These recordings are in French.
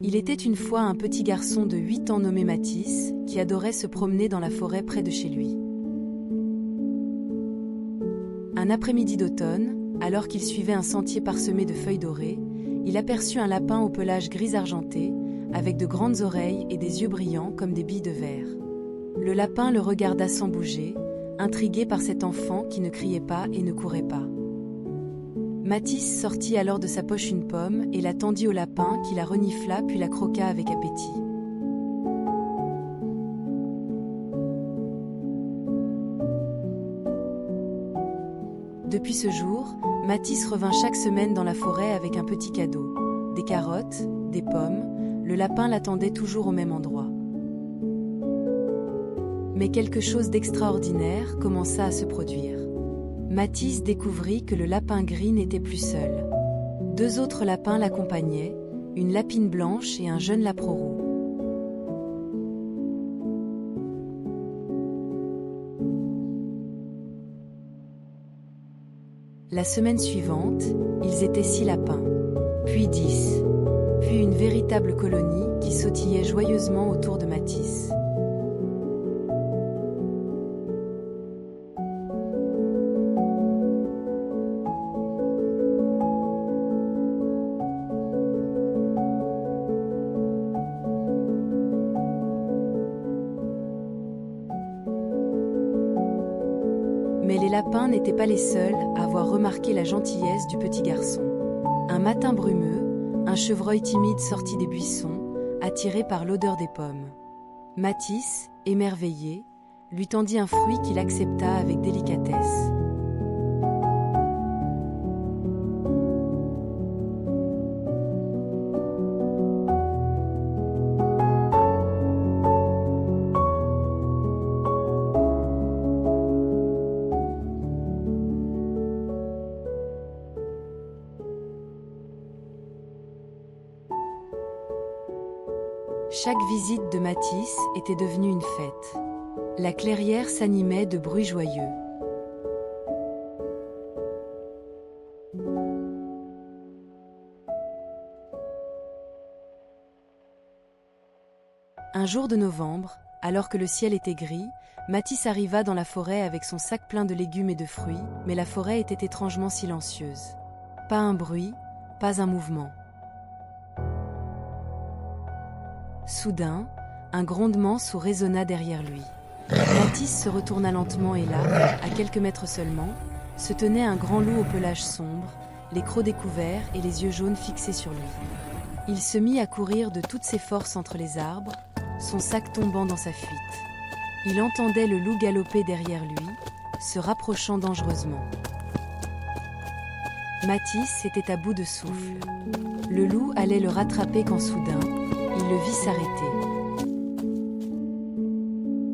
Il était une fois un petit garçon de 8 ans nommé Mathis, qui adorait se promener dans la forêt près de chez lui. Un après-midi d'automne, alors qu'il suivait un sentier parsemé de feuilles dorées, il aperçut un lapin au pelage gris argenté, avec de grandes oreilles et des yeux brillants comme des billes de verre. Le lapin le regarda sans bouger, intrigué par cet enfant qui ne criait pas et ne courait pas. Mathis sortit alors de sa poche une pomme et la tendit au lapin qui la renifla puis la croqua avec appétit. Depuis ce jour, Mathis revint chaque semaine dans la forêt avec un petit cadeau. Des carottes, des pommes, le lapin l'attendait toujours au même endroit. Mais quelque chose d'extraordinaire commença à se produire. Mathis découvrit que le lapin gris n'était plus seul. 2 autres lapins l'accompagnaient, une lapine blanche et un jeune lapro roux. La semaine suivante, ils étaient 6 lapins, puis 10, puis une véritable colonie qui sautillait joyeusement autour de Mathis. Mais les lapins n'étaient pas les seuls à avoir remarqué la gentillesse du petit garçon. Un matin brumeux, un chevreuil timide sortit des buissons, attiré par l'odeur des pommes. Mathis, émerveillé, lui tendit un fruit qu'il accepta avec délicatesse. Chaque visite de Mathis était devenue une fête. La clairière s'animait de bruits joyeux. Un jour de novembre, alors que le ciel était gris, Mathis arriva dans la forêt avec son sac plein de légumes et de fruits, mais la forêt était étrangement silencieuse. Pas un bruit, pas un mouvement. Soudain, un grondement sourd résonna derrière lui. Mathis se retourna lentement et là, à quelques mètres seulement, se tenait un grand loup au pelage sombre, les crocs découverts et les yeux jaunes fixés sur lui. Il se mit à courir de toutes ses forces entre les arbres, son sac tombant dans sa fuite. Il entendait le loup galoper derrière lui, se rapprochant dangereusement. Mathis était à bout de souffle. Le loup allait le rattraper quand soudain, il le vit s'arrêter.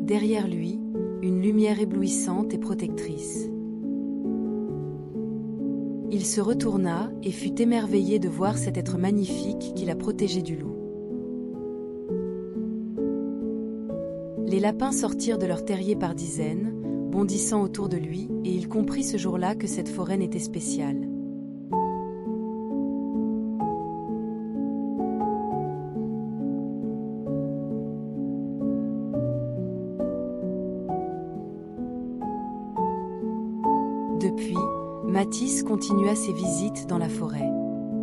Derrière lui, une lumière éblouissante et protectrice. Il se retourna et fut émerveillé de voir cet être magnifique qui la protégeait du loup. Les lapins sortirent de leur terrier par dizaines, bondissant autour de lui, et il comprit ce jour-là que cette forêt n'était spéciale. Depuis, Mathis continua ses visites dans la forêt.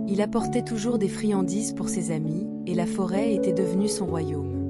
Il apportait toujours des friandises pour ses amis, et la forêt était devenue son royaume.